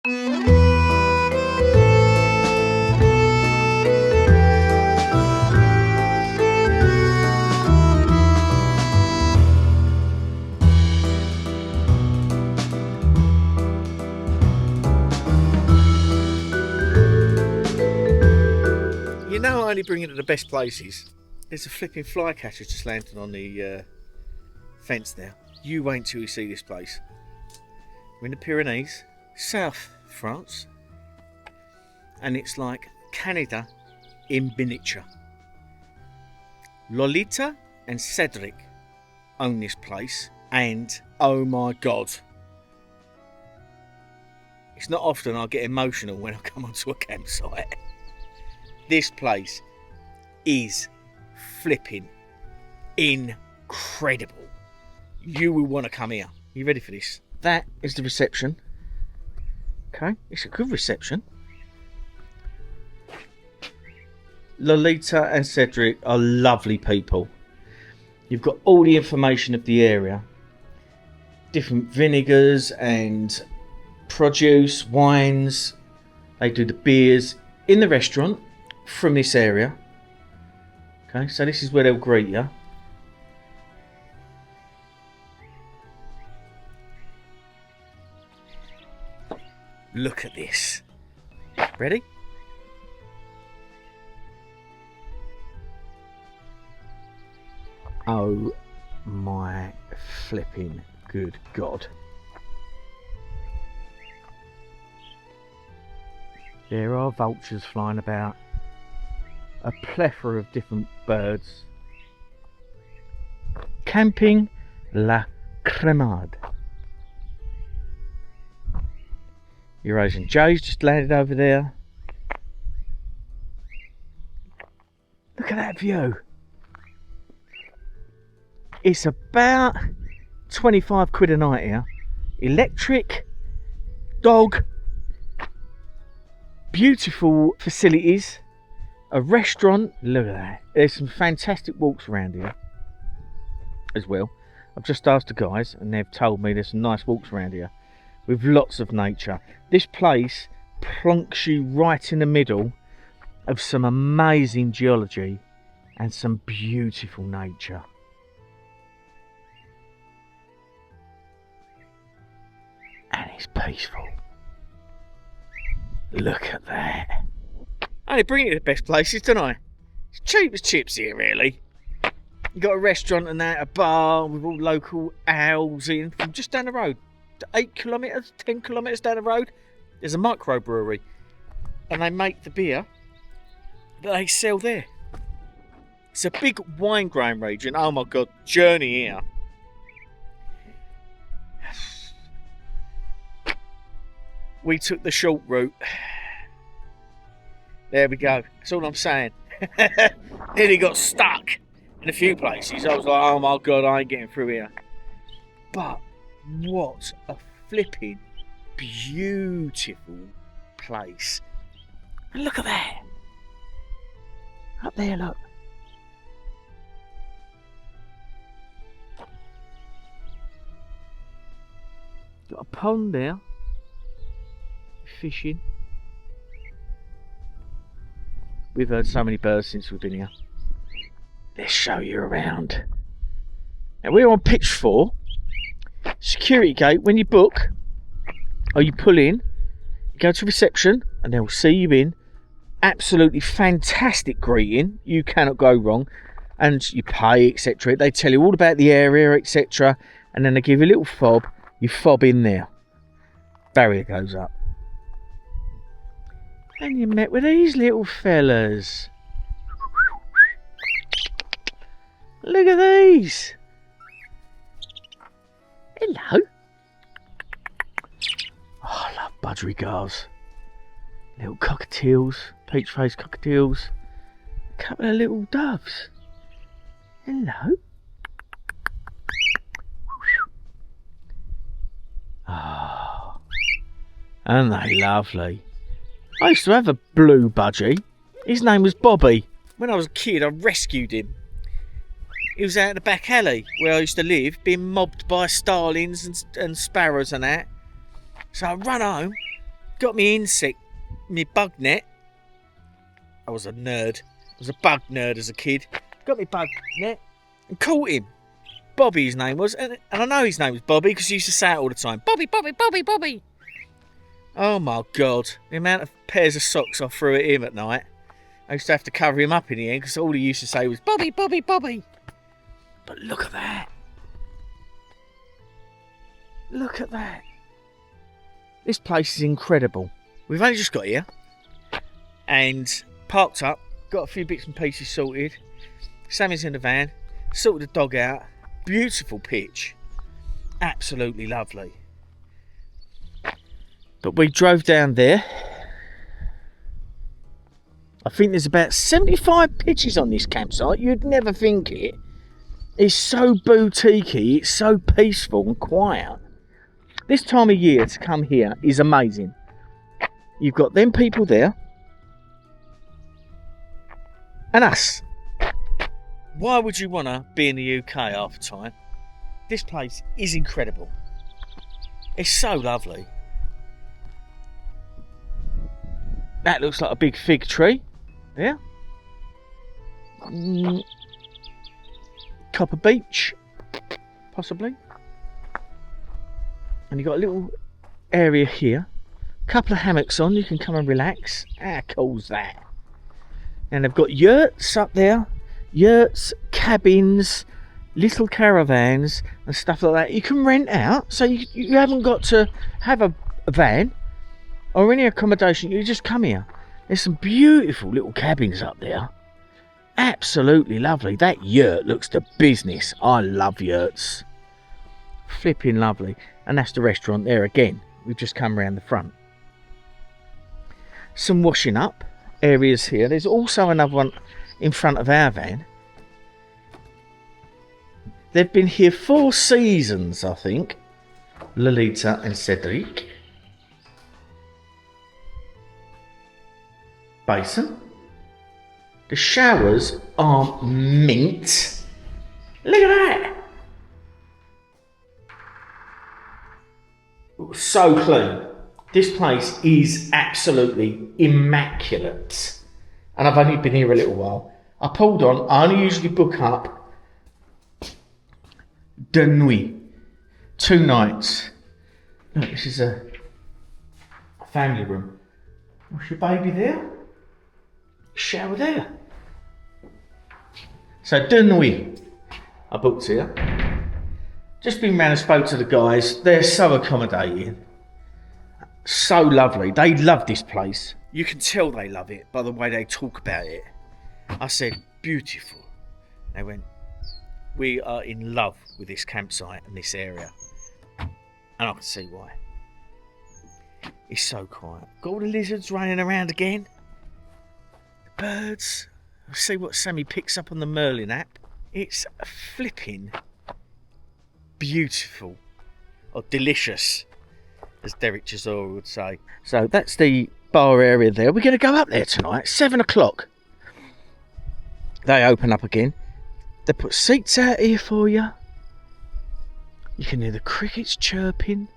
You know I only bring it to the best places. There's a flipping flycatcher just landed on the fence now. You wait till you see this place. We're in the Pyrenees, South France, and it's like Canada in miniature. Lolita and Cedric own this place, and oh my god, it's not often I get emotional when I come onto a campsite. This place is flipping incredible. You will want to come here. You ready for this? That is the reception. Okay, it's a good reception. Lolita and Cedric are lovely people. You've got all the information of the area. Different vinegars and produce, wines. They do the beers in the restaurant from this area. Okay, so this is where they'll greet you. Look at this. Ready? Oh my flipping good God. There are vultures flying about. A plethora of different birds. Camping La Cremade. Eurasian Joe's just landed over there. Look at that view. It's about 25 quid a night here. Electric, dog, beautiful facilities, a restaurant. Look at that. There's some fantastic walks around here as well. I've just asked the guys and they've told me there's some nice walks around here with lots of nature. This place plonks you right in the middle of some amazing geology and some beautiful nature. And it's peaceful. Look at that. I only bring it to the best places, don't I? It's cheap as chips here, really. You got a restaurant and that, a bar with all local owls in from just down the road. 8 kilometres, 10 kilometres down the road, there's a microbrewery. And they make the beer that they sell there. It's a big wine growing region. Oh my God, journey here. We took the short route. There we go. That's all I'm saying. Nearly got stuck in a few places. I was like, oh my God, I ain't getting through here. But what a flipping beautiful place. And look at that. Up there, look. Got a pond there. Fishing. We've heard so many birds since we've been here. Let's show you around. Now we're on pitch 4. Security gate. When you book or you pull in, you go to reception and they'll see you in. Absolutely fantastic greeting. You cannot go wrong. And you pay, etc. They tell you all about the area, etc. And then they give you a little fob. You fob in there. Barrier goes up. And you met with these little fellas. Look at these. Hello. Oh, I love budgerigars. Little cockatiels, peach-faced cockatiels. A couple of little doves. Hello. Oh, aren't they lovely? I used to have a blue budgie. His name was Bobby. When I was a kid, I rescued him. He was out in the back alley where I used to live, being mobbed by starlings and sparrows and that. So I run home, got me bug net. I was a nerd. I was a bug nerd as a kid. Got me bug net and caught him. Bobby, his name was, and I know his name was Bobby because he used to say it all the time. Bobby, Bobby, Bobby, Bobby. Oh my God, the amount of pairs of socks I threw at him at night. I used to have to cover him up in the end because all he used to say was Bobby, Bobby, Bobby. But look at that. Look at that. This place is incredible. We've only just got here and parked up, got a few bits and pieces sorted. Sammy's in the van, sorted the dog out. Beautiful pitch. Absolutely lovely. But we drove down there. I think there's about 75 pitches on this campsite. You'd never think it. It's so boutiquey, it's so peaceful and quiet. This time of year to come here is amazing. You've got them people there. And us. Why would you want to be in the UK half the time? This place is incredible. It's so lovely. That looks like a big fig tree. Yeah. Copper Beach, possibly. And you've got a little area here. A couple of hammocks on, you can come and relax. How cool's that? And they've got yurts up there. Yurts, cabins, little caravans and stuff like that. You can rent out, so you haven't got to have a van or any accommodation. You just come here. There's some beautiful little cabins up there. Absolutely lovely. That yurt looks the business. I love yurts. Flipping lovely. And that's the restaurant there again. We've just come around the front. Some washing up areas here. There's also another one in front of our van. They've been here 4 seasons, I think. Lolita and Cedric. Basin. The showers are mint. Look at that. So clean. This place is absolutely immaculate. And I've only been here a little while. I pulled on. I only usually book up de nuit. 2 nights. Look, this is a family room. What's your baby there? Shower there. So de nuit. I booked here. Just been round and spoke to the guys. They're so accommodating. So lovely. They love this place. You can tell they love it by the way they talk about it. I said, beautiful. They went, we are in love with this campsite and this area. And I can see why. It's so quiet. Got all the lizards running around again. The birds. I'll see what Sammy picks up on the Merlin app. It's flipping beautiful. Or delicious, as Derek Chisora would say. So that's the bar area there. We're going to go up there tonight, 7 o'clock. They open up again. They put seats out here for you. You can hear the crickets chirping.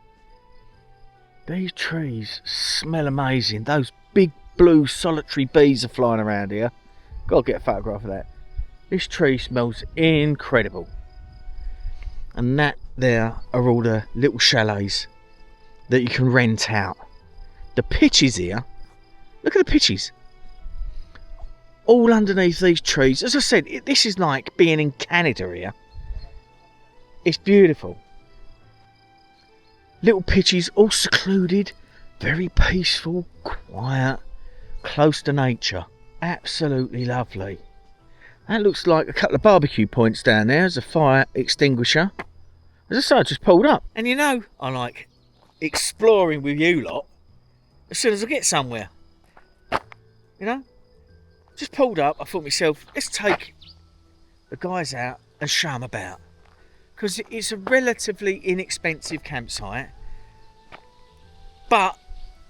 These trees smell amazing. Those big blue solitary bees are flying around here. Got to get a photograph of that. This tree smells incredible. And that there are all the little chalets that you can rent out. The pitches here, look at the pitches. All underneath these trees. As I said, this is like being in Canada here. It's beautiful. Little pitches, all secluded, very peaceful, quiet, close to nature. Absolutely lovely. That looks like a couple of barbecue points down there. There's a fire extinguisher. As I say, I just pulled up. And you know, I like exploring with you lot as soon as I get somewhere. You know? Just pulled up. I thought to myself, let's take the guys out and show them about. Because it's a relatively inexpensive campsite. But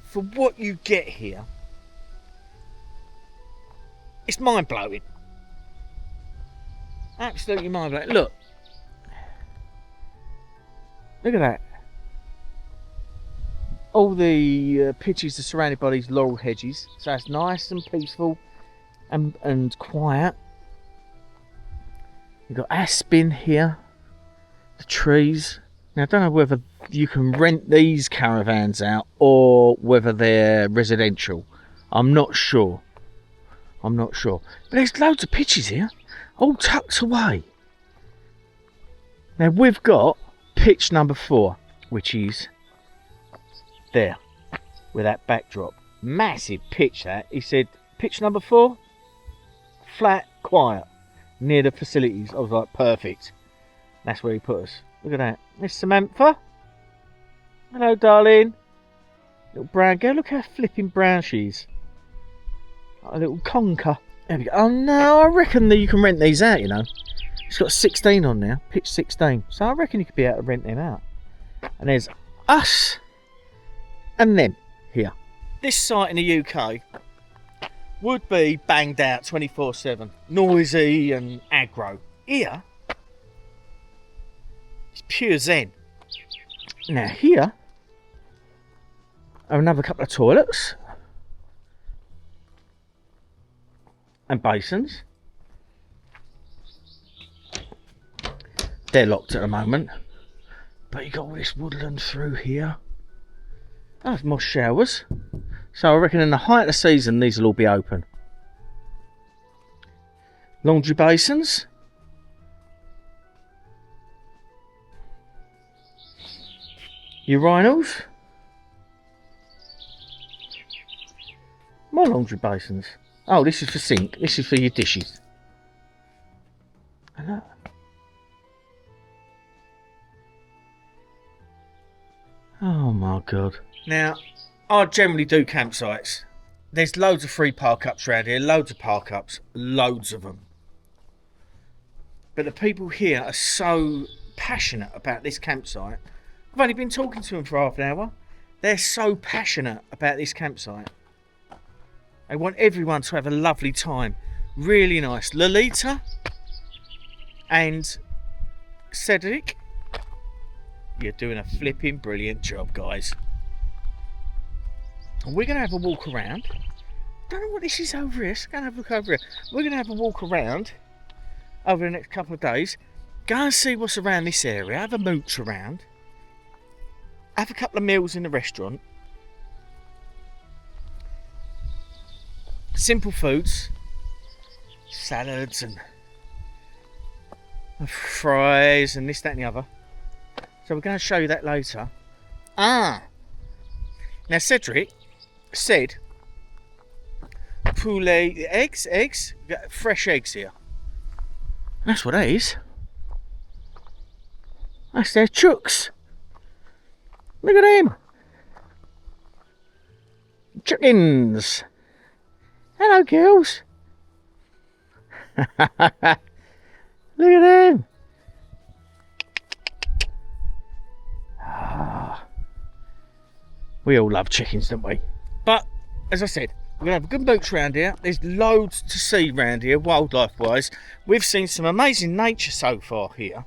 for what you get here, it's mind-blowing. Absolutely mind-blowing. Look. Look at that. all the pitches are surrounded by these laurel hedges, so it's nice and peaceful and quiet. You've got aspen here, the trees. Now I don't know whether you can rent these caravans out or whether they're residential. I'm not sure. But there's loads of pitches here, all tucked away. Now we've got pitch number 4, which is there, with that backdrop. Massive pitch that. He said, pitch number 4, flat, quiet, near the facilities. I was like, perfect. That's where he put us. Look at that. Miss Samantha. Hello, darling. Little brown girl. Look how flipping brown she is. Like a little conker. There we go. Oh no, I reckon that you can rent these out, you know. It's got 16 on now. Pitch 16. So I reckon you could be able to rent them out. And there's us. And them here. This site in the UK would be banged out 24/7. Noisy and aggro. Here, it's pure zen. Now here are another couple of toilets and basins. They're locked at the moment, but you got all this woodland through here. That's more showers, so I reckon in the height of the season these will all be open. Laundry basins. Urinals. More laundry basins. Oh, this is for sink. This is for your dishes. And that. Oh my god. Now, I generally do campsites. There's loads of free park-ups around here. Loads of park-ups. Loads of them. But the people here are so passionate about this campsite. I've only been talking to them for half an hour. They're so passionate about this campsite. They want everyone to have a lovely time. Really nice. Lolita and Cedric, you're doing a flipping brilliant job, guys. And we're going to have a walk around. Don't know what this is over here. So go and have a look over here. We're going to have a walk around over the next couple of days. Go and see what's around this area. Have a mooch around. Have a couple of meals in the restaurant. Simple foods. Salads and fries and this, that and the other. So we're going to show you that later. Now Cedric said poulet, eggs, fresh eggs here. That's what that is. That's their chooks. Look at them. Chickens. Hello, girls. Look at them. We all love chickens, don't we? But, as I said, we're going to have a good mooch around here. There's loads to see around here, wildlife-wise. We've seen some amazing nature so far here.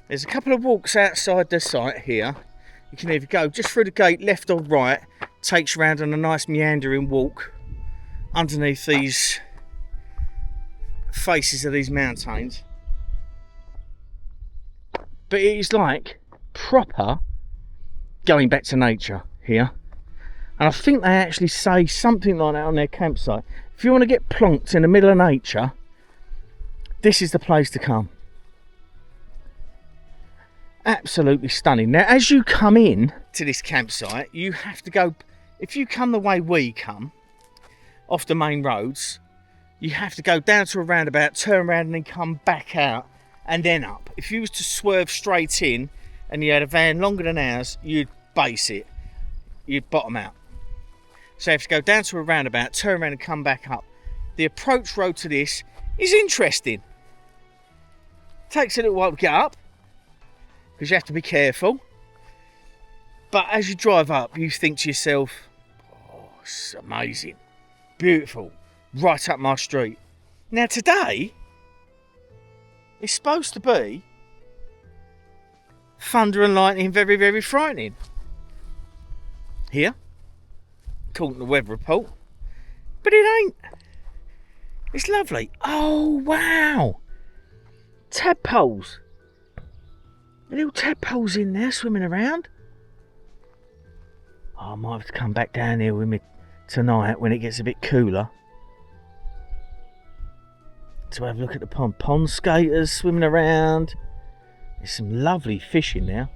There's a couple of walks outside the site here. You can either go just through the gate, left or right. Takes you around on a nice meandering walk underneath these faces of these mountains. But it is like proper going back to nature here. And I think they actually say something like that on their campsite. If you want to get plonked in the middle of nature, this is the place to come. Absolutely stunning. Now, as you come in to this campsite, you have to go, if you come the way we come, off the main roads, you have to go down to a roundabout, turn around and then come back out and then up. If you was to swerve straight in and you had a van longer than ours, you'd base it. You'd bottom out. So you have to go down to a roundabout, turn around and come back up. The approach road to this is interesting. Takes a little while to get up because you have to be careful. But as you drive up, you think to yourself, oh, it's amazing. Beautiful. Right up my street. Now today, it's supposed to be thunder and lightning, very, very frightening. here, according to the weather report. But it ain't. It's lovely. Oh, wow. Tadpoles. Little tadpoles in there swimming around. Oh, I might have to come back down here with me tonight when it gets a bit cooler to have a look at the pond. Pond skaters swimming around. There's some lovely fish in there.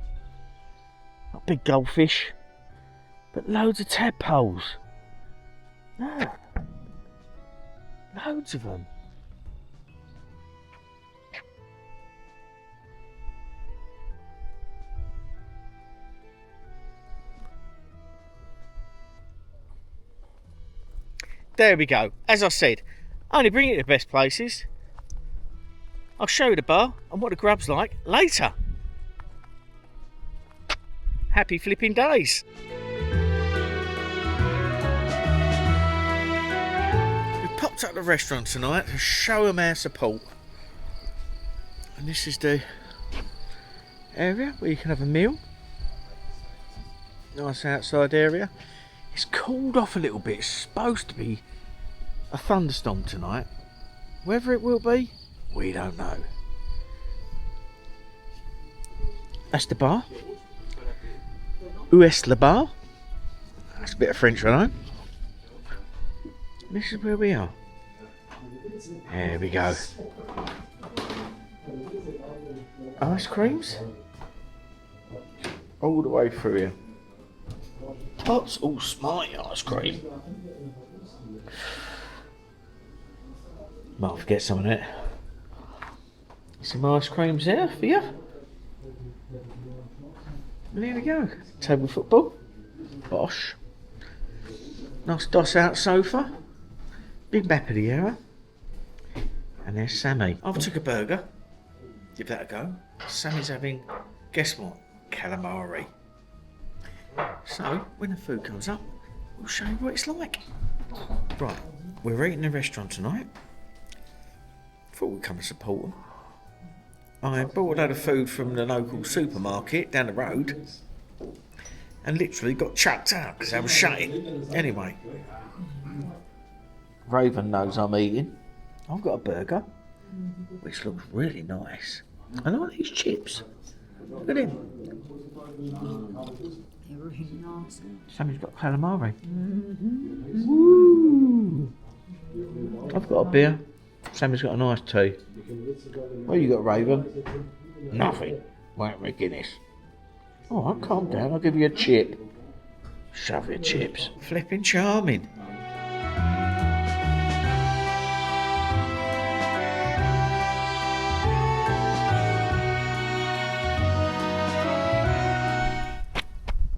Not big goldfish, but loads of tadpoles. Ah, loads of them. There we go. As I said, I only bring it to the best places. I'll show you the bar and what the grub's like later. Happy flipping days. We popped up at the restaurant tonight to show them our support. And this is the area where you can have a meal. Nice outside area. It's cooled off a little bit. It's supposed to be a thunderstorm tonight. Whether it will be, we don't know. That's the bar. Où est le bar? That's a bit of French, I know. This is where we are. There we go. Ice creams all the way through here. Pots all smarty ice cream. Might forget some of that. Some ice creams there for you. And there we go. Table football. Bosh. Nice doss out sofa. Big map of the area. And there's Sammy. I've took a burger. Give that a go. Sammy's having, guess what? Calamari. So, when the food comes up, we'll show you what it's like. Right, we're eating in a restaurant tonight. Thought we'd come and support them. I bought a load of food from the local supermarket down the road and literally got chucked out because they were shutting. Anyway, Raven knows I'm eating. I've got a burger, which looks really nice. I like these chips. Look at him. They're really nice. Sammy's got calamari. Mm-hmm. Woo! I've got a beer. Sammy's got a nice tea. What you got, Raven? Nothing. Wait a Guinness. Alright, calm down. I'll give you a chip. Shove your chips. Flipping charming.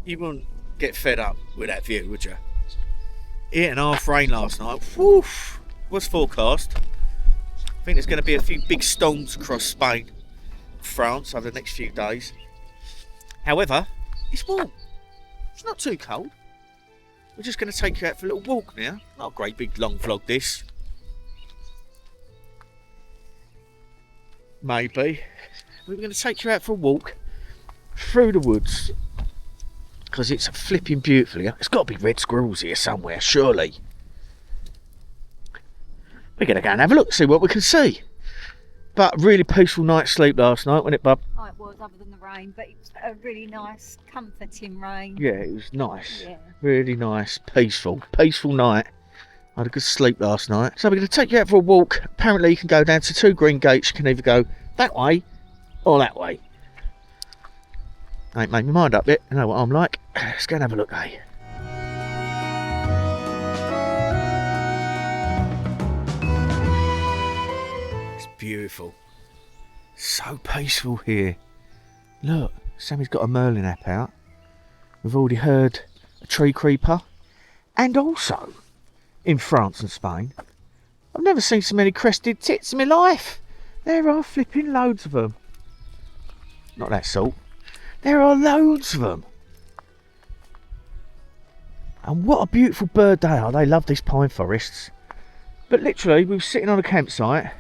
You wouldn't get fed up with that view, would you? 8.5 rain last night. Woof! Was forecast. I think there's going to be a few big storms across Spain, France over the next few days. However, it's warm. It's not too cold. We're just going to take you out for a little walk now. Not a great big long vlog this. Maybe. We're going to take you out for a walk through the woods. Because it's flipping beautiful here. It's got to be red squirrels here somewhere, surely. We're going to go and have a look, see what we can see. But really peaceful night's sleep last night, wasn't it, bub? Oh, it was, other than the rain, but it was a really nice, comforting rain. Yeah, it was nice. Yeah. Really nice, peaceful night. I had a good sleep last night. So we're going to take you out for a walk. Apparently you can go down to 2 green gates. You can either go that way or that way. I ain't made my mind up yet. You know what I'm like. Let's go and have a look, eh? It's beautiful. So peaceful here. Look, Sammy's got a Merlin app out. We've already heard a tree creeper. And also, in France and Spain, I've never seen so many crested tits in my life. There are flipping loads of them. Not that sort. There are loads of them. And what a beautiful bird they are. They love these pine forests. But literally, we were sitting on a campsite.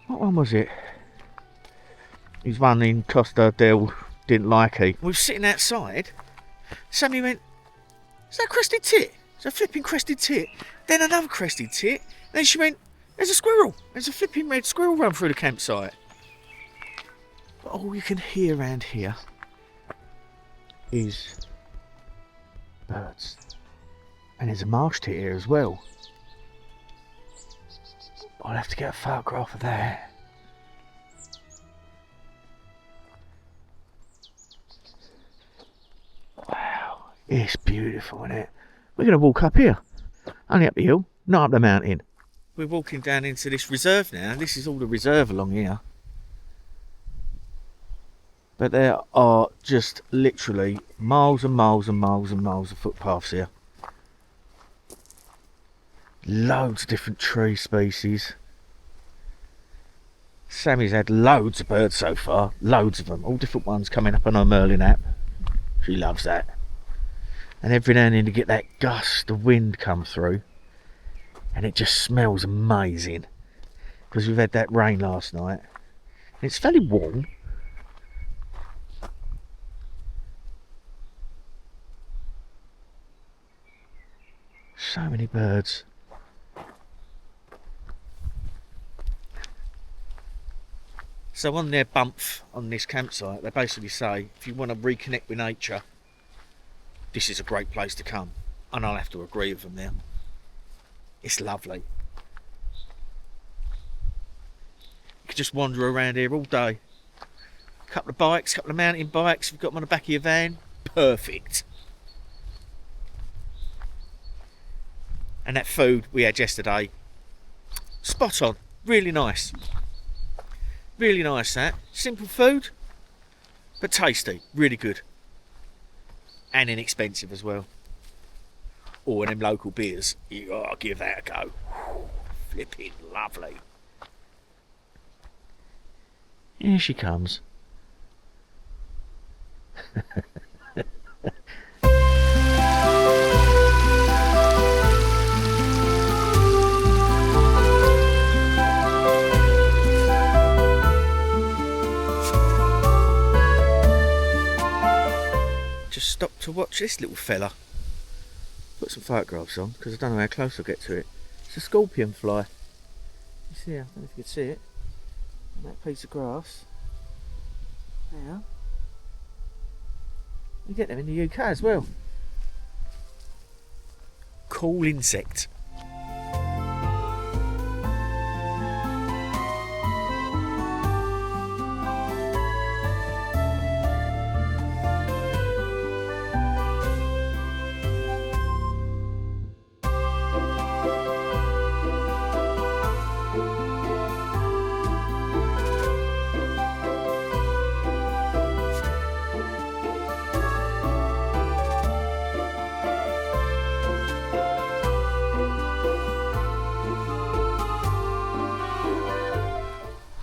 What one was it? It was one in Costa del didn't like it. We were sitting outside. Sammy went, is that a crested tit? It's a flipping crested tit. Then another crested tit. Then she went, there's a squirrel. There's a flipping red squirrel run through the campsite. But all you can hear around here is birds. And there's a marsh tit here as well. I'll have to get a photograph of that. Wow, it's beautiful, isn't it? We're going to walk up here. Only up the hill, not up the mountain. We're walking down into this reserve now. This is all the reserve along here. But there are just literally miles and miles and miles and miles of footpaths here. Loads of different tree species. Sammy's had loads of birds so far. Loads of them. All different ones coming up on her Merlin app. She loves that. And every now and then you get that gust of wind come through. And it just smells amazing. Because we've had that rain last night. And it's fairly warm. So many birds. So on their bump on this campsite, they basically say, if you want to reconnect with nature, this is a great place to come. And I'll have to agree with them now. It's lovely. You could just wander around here all day. Couple of bikes, couple of mountain bikes, you've got them on the back of your van. Perfect. And that food we had yesterday, spot on, really nice. Really nice that. Simple food, but tasty, really good. And inexpensive as well. Or them local beers, you gotta give that a go. Flipping lovely. Here she comes. Just stop to watch this little fella. Put some photographs on because I don't know how close I'll get to it. It's a scorpion fly. You see, I don't know if you can see it. On that piece of grass. There. You get them in the UK as well. Cool insect.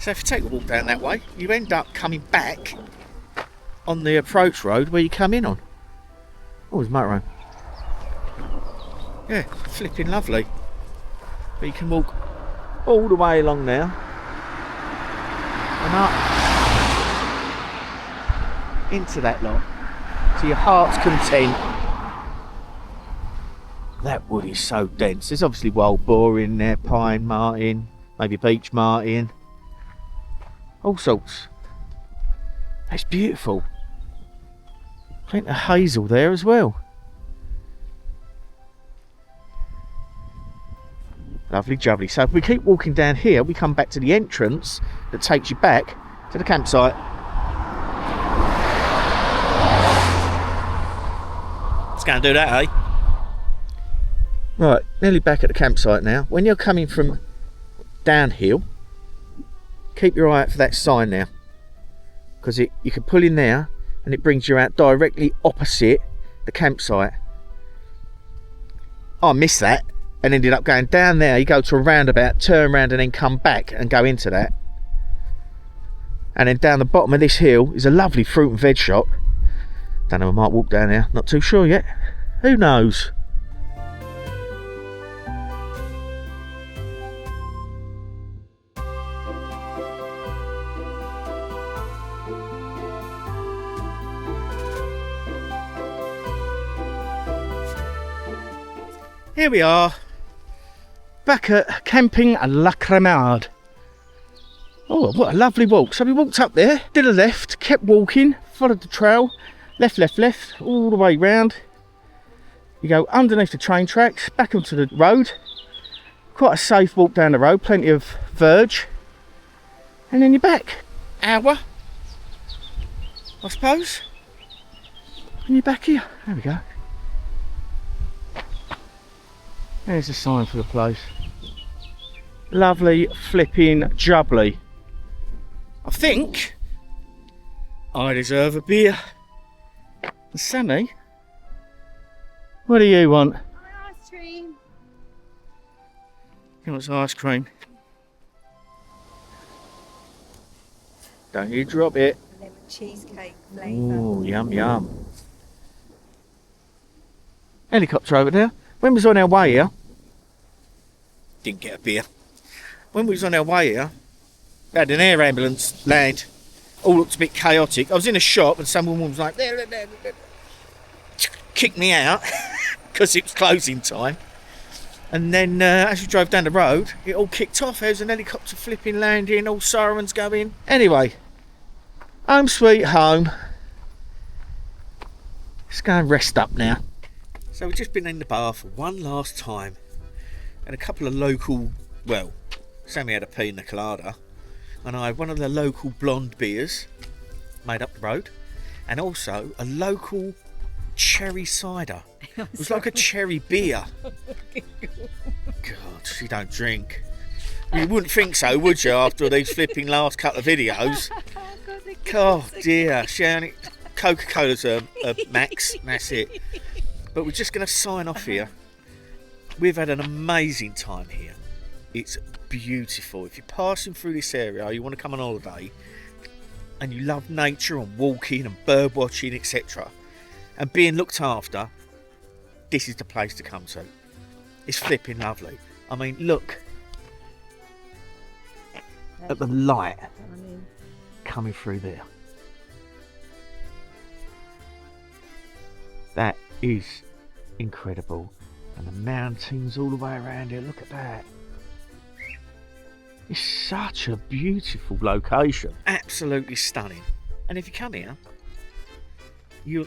So if you take a walk down that way, you end up coming back on the approach road where you come in on. Oh, there's Motorhome. Yeah, flipping lovely. But you can walk all the way along now and up into that lot to your heart's content. That wood is so dense. There's obviously wild boar in there, pine marten, maybe beech marten. All sorts. That's beautiful. Plenty of hazel there as well. Lovely jubbly. So if we keep walking down here, we come back to the entrance that takes you back to the campsite. Let's go and do that, eh? Right, nearly back at the campsite now. When you're coming from downhill, keep your eye out for that sign now, because you can pull in there and it brings you out directly opposite the campsite. I missed that and ended up going down there. You go to a roundabout, turn around and then come back and go into that. And then down the bottom of this hill is a lovely fruit and veg shop. Don't know, I might walk down there, not too sure yet. Who knows? Here we are, back at camping La Cremade. Oh, what a lovely walk. So we walked up there, did a left, kept walking, followed the trail, left, all the way round. You go underneath the train tracks, back onto the road. Quite a safe walk down the road, plenty of verge. And then you're back. Hour, I suppose. And you're back here. There we go. There's a sign for the place. Lovely flipping jubbly. I think I deserve a beer. And Sammy, what do you want? Ice cream. He wants ice cream. Don't you drop it. Lemon cheesecake flavour. Ooh, yum yum. Helicopter over there. When we was on our way here, didn't get a beer. When we was on our way here, we had an air ambulance land. All looked a bit chaotic. I was in a shop and some woman was like, there. Kicked me out because it was closing time. And then as we drove down the road, it all kicked off. There was an helicopter flipping landing, all sirens going. Anyway, home sweet home. Let's go and rest up now. So we've just been in the bar for one last time. And a couple of local, well, Sammy had a pina colada. And I had one of the local blonde beers made up the road. And also a local cherry cider. It was like a cherry beer. God, she don't drink. You wouldn't think so, would you, after these flipping last couple of videos? Oh dear, she only Coca-Cola's a max, that's it. But we're just going to sign off here. We've had an amazing time here. It's beautiful. If you're passing through this area, you want to come on holiday, and you love nature and walking and bird watching, etc., and being looked after, this is the place to come to. It's flipping lovely. I mean, look at the light coming through there. That is incredible. And the mountains all the way around here, look at that. It's such a beautiful location. Absolutely stunning. And if you come here, you...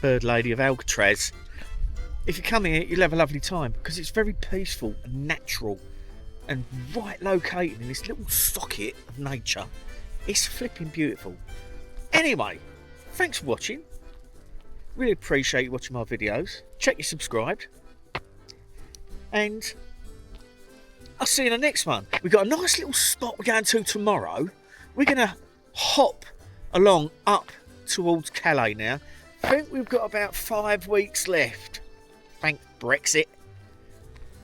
Bird Lady of Alcatraz. If you come here, you'll have a lovely time because it's very peaceful and natural and right located in this little socket of nature. It's flipping beautiful. Anyway, thanks for watching. Really appreciate you watching my videos. Check you're subscribed. And I'll see you in the next one. We've got a nice little spot we're going to tomorrow. We're going to hop along up towards Calais now. I think we've got about 5 weeks left. Thank Brexit.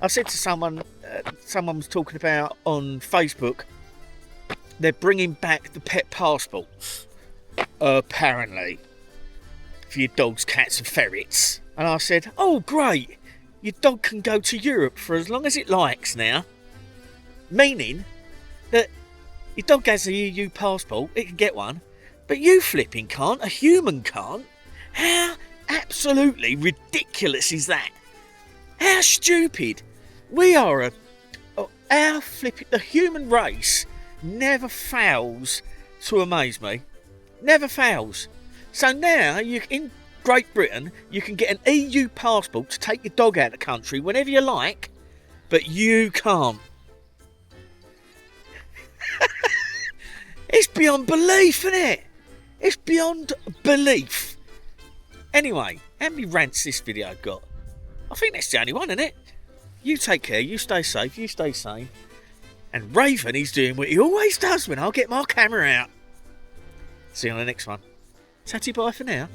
I said to someone was talking about on Facebook, they're bringing back the pet passports, apparently, for your dogs, cats and ferrets. And I said, oh great, your dog can go to Europe for as long as it likes now. Meaning that your dog has a EU passport, it can get one, but you flipping can't, a human can't. How absolutely ridiculous is that? How stupid. We are the human race never fails to amaze me. Never fails. So now, in Great Britain, you can get an EU passport to take your dog out of the country whenever you like, but you can't. It's beyond belief, isn't it? It's beyond belief. Anyway, how many rants this video got? I think that's the only one, isn't it? You take care, you stay safe, you stay sane. And Raven, he's doing what he always does when I get my camera out. See you on the next one. Tatty bye for now.